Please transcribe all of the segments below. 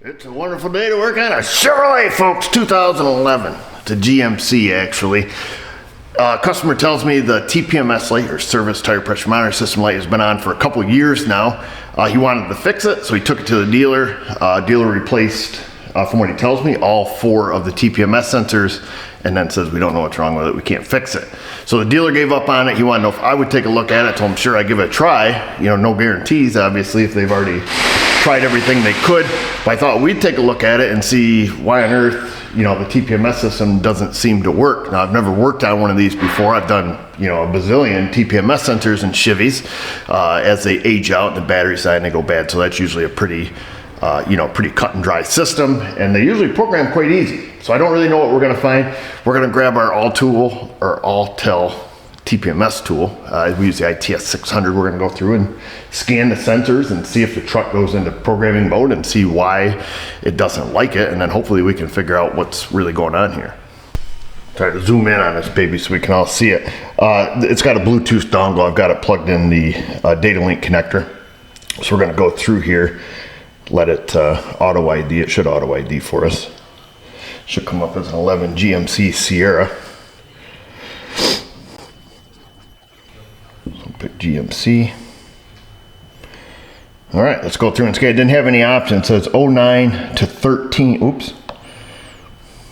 It's a wonderful day to work on a Chevrolet, folks. 2011. It's a GMC, actually. Customer tells me the TPMS light, or service tire pressure monitor system light, has been on for a couple of years now. He wanted to fix it, so he took it to the dealer. Dealer replaced, from what he tells me, all 4 of the TPMS sensors, and then says we don't know what's wrong with it, we can't fix it. So the dealer gave up on it. He wanted to know if I would take a look at it. Told him sure, I'd give it a try. You know, no guarantees, obviously, if they've already tried everything they could. But I thought we'd take a look at it and see why on earth, you know, the TPMS system doesn't seem to work. Now, I've never worked on one of these before. I've done, you know, a bazillion TPMS sensors and Chevys as they age out, the battery side, and they go bad. So that's usually a pretty, you know, pretty cut and dry system, and they usually program quite easy. So I don't really know what we're gonna find. We're gonna grab our Alltel TPMS tool. We use the ITS 600. We're gonna go through and scan the sensors and see if the truck goes into programming mode and see why it doesn't like it, and then hopefully we can figure out what's really going on here. Try to zoom in on this baby so we can all see it. It's got a Bluetooth dongle. I've got it plugged in the data link connector. So we're gonna go through here, let it auto ID. It should auto ID for us. Should come up as an 11 GMC Sierra. So pick GMC. All right, let's go through and scan. It didn't have any options. It says 09 to 13. Oops.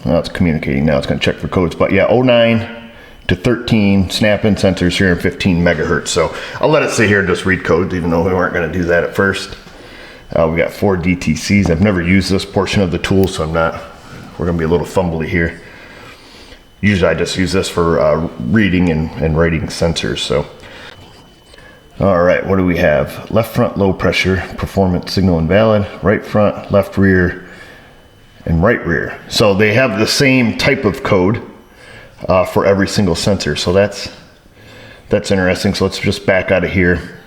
Well, it's communicating now. It's going to check for codes. But yeah, 09 to 13 snap-in sensors here in 15 megahertz. So I'll let it sit here and just read codes, even though we weren't going to do that at first. We got 4 DTCs. I've never used this portion of the tool, so we're going to be a little fumbly here. Usually I just use this for reading and writing sensors. So, all right, what do we have? Left front low pressure, performance signal invalid. Right front, left rear, and right rear. So they have the same type of code for every single sensor. So that's interesting. So let's just back out of here.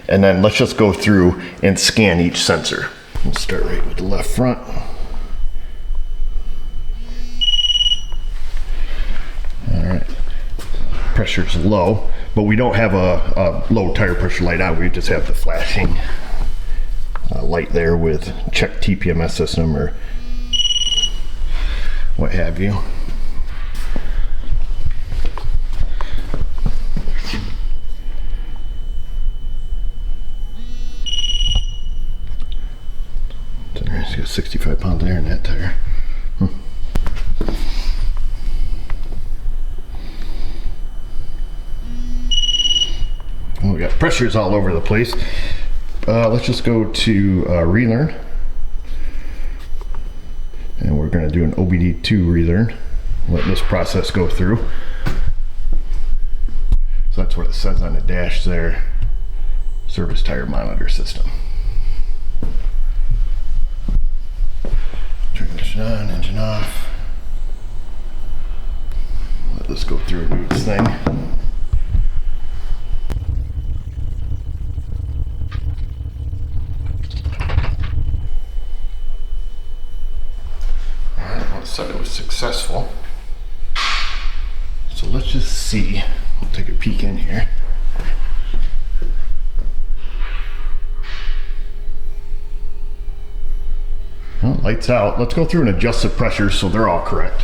And then let's just go through and scan each sensor. Let's start right with the left front. All right, pressure's low, but we don't have a low tire pressure light on. We just have the flashing light there with check TPMS system or what have you. It's got 65 pounds of air in that tire. We got pressures all over the place. Let's just go to relearn. And we're going to do an OBD2 relearn. Let this process go through. So that's what it says on the dash there. Service tire monitor system. Transmission on, engine off. Let this go through and do its thing. Said it was successful. So let's just see. We'll take a peek in here. Well, lights out. Let's go through and adjust the pressures so they're all correct.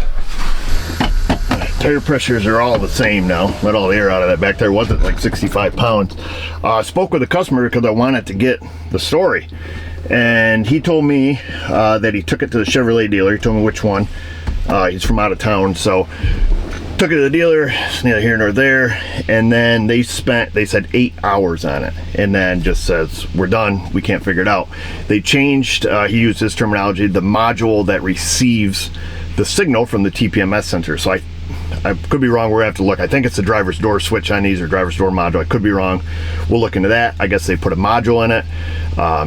Tire pressures are all the same now. Let all the air out of that back tire. Wasn't like 65 pounds. I spoke with the customer because I wanted to get the story. And he told me that he took it to the Chevrolet dealer. He told me which one. He's from out of town, so took it to the dealer. It's neither here nor there. And then they said 8 hours on it, and then just says we're done. We can't figure it out. They changed. He used his terminology, the module that receives the signal from the TPMS sensor. So I could be wrong. We're gonna have to look. I think it's the driver's door switch on these, or driver's door module. I could be wrong. We'll look into that. I guess they put a module in it.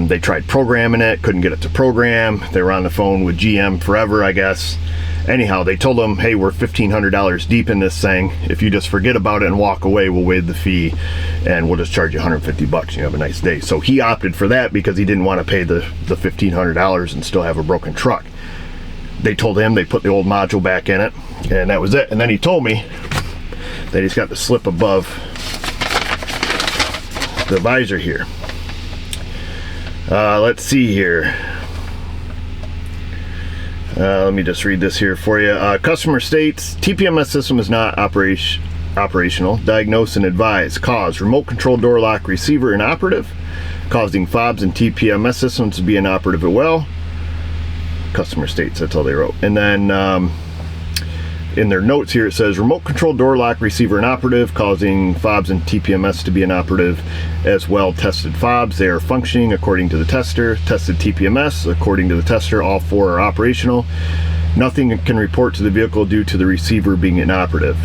They tried programming it, couldn't get it to program. They were on the phone with GM forever, I guess. Anyhow, they told them, hey, we're $1,500 deep in this thing. If you just forget about it and walk away, we'll waive the fee and we'll just charge you $150. You have a nice day. So he opted for that because he didn't want to pay the $1,500 and still have a broken truck. They told him they put the old module back in it, and that was it. And then he told me that he's got the slip above the visor here. Let's see here. Let me just read this here for you. Customer states, TPMS system is not operational. Diagnose and advise. Cause, remote control door lock receiver inoperative, causing fobs and TPMS systems to be inoperative as well. Customer states, that's all they wrote. And then in their notes here it says, remote control door lock receiver inoperative, causing fobs and TPMS to be inoperative as well. Tested fobs, they are functioning according to the tester. Tested TPMS, according to the tester, all 4 are operational. Nothing can report to the vehicle due to the receiver being inoperative.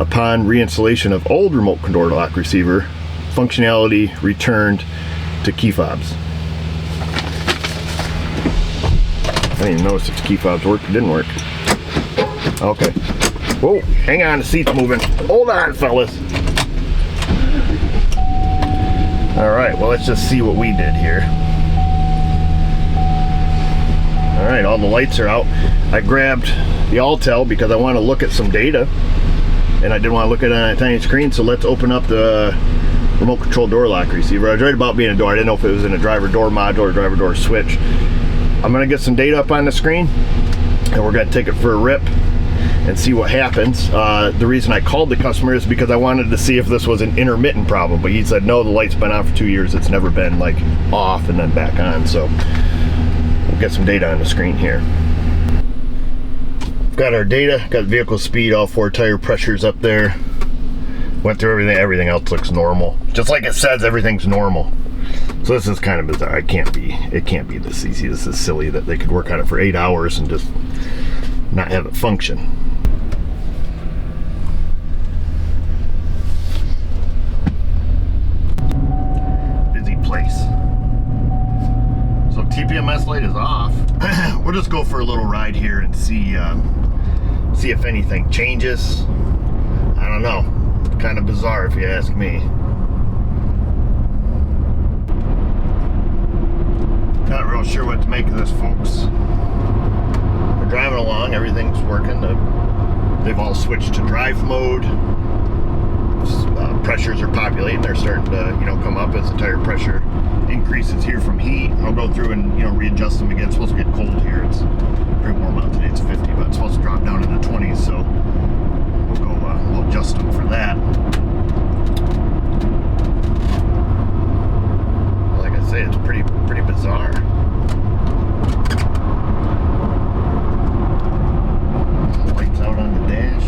Upon reinstallation of old remote control lock receiver, functionality returned to key fobs. I didn't even notice if the key fobs worked. It didn't work. Okay. Whoa, hang on, the seat's moving. Hold on, fellas. All right, well, let's just see what we did here. All right, all the lights are out. I grabbed the Altel because I want to look at some data, and I didn't want to look at it on a tiny screen, so let's open up the remote control door lock receiver. I was right about being a door. I didn't know if it was in a driver door module or driver door switch. I'm gonna get some data up on the screen, and we're gonna take it for a rip and see what happens. The reason I called the customer is because I wanted to see if this was an intermittent problem, but he said no, the light's been on for 2 years. It's never been like off and then back on. So we'll get some data on the screen here. Got our data, got vehicle speed, all 4 tire pressures up there. Went through everything. Everything else looks normal. Just like it says, everything's normal. So this is kind of bizarre. It can't be this easy. This is silly that they could work on it for 8 hours and just not have it function. Busy place. So TPMS light is off. We'll just go for a little ride here and see if anything changes. I don't know. Kind of bizarre if you ask me. Not real sure what to make of this, folks. We're driving along, everything's working. They've all switched to drive mode. Pressures are populating. They're starting to, come up as the tire pressure increases here from heat. I'll go through and, readjust them again. It's supposed to get cold here. It's pretty warm out today. It's 50, but it's supposed to drop down in the 20s, so we'll adjust them for that. Like I say, it's pretty bizarre. Lights out on the dash.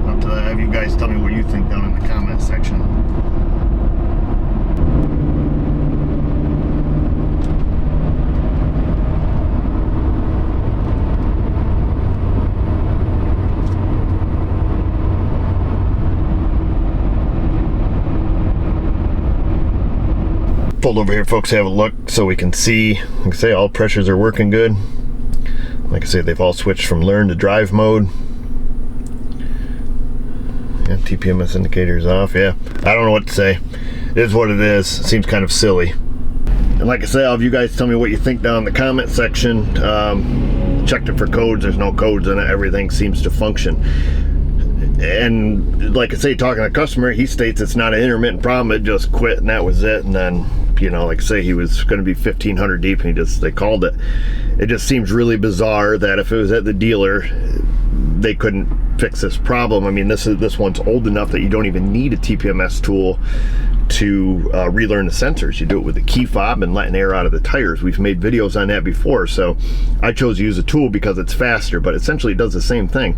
I'll have to have you guys tell me what you think down in the comment section. Pulled over here, folks, have a look so we can see. Like I say, all pressures are working good. Like I say, they've all switched from learn to drive mode. Yeah, TPMS indicators off. Yeah, I don't know what to say. It is what it is. It seems kind of silly. And like I say, I'll have you guys tell me what you think down in the comment section. Checked it for codes. There's no codes in it. Everything seems to function. And like I say, talking to the customer, he states it's not an intermittent problem. It just quit and that was it. And then, like I say, he was going to be 1,500 deep and they called it. It just seems really bizarre that if it was at the dealer, they couldn't fix this problem. I mean, this one's old enough that you don't even need a TPMS tool to relearn the sensors. You do it with the key fob and letting air out of the tires. We've made videos on that before, so I chose to use a tool because it's faster, but essentially it does the same thing.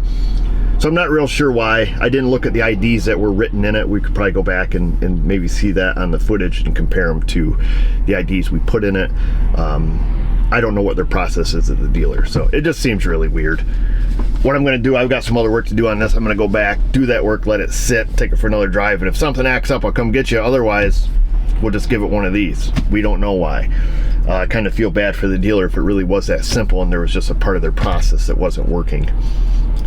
So I'm not real sure why. I didn't look at the IDs that were written in it. We could probably go back and maybe see that on the footage and compare them to the IDs we put in it. I don't know what their process is at the dealer, so it just seems really weird. What I'm gonna do, I've got some other work to do on this. I'm gonna go back, do that work, let it sit, take it for another drive, and if something acts up, I'll come get you. Otherwise, we'll just give it one of these. We don't know why. I kind of feel bad for the dealer if it really was that simple and there was just a part of their process that wasn't working.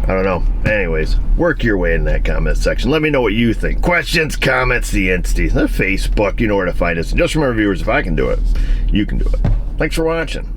I don't know. Anyways, work your way in that comment section. Let me know what you think. Questions, comments, the Insta, the Facebook, you know where to find us. And just remember, viewers, if I can do it, you can do it. Thanks for watching.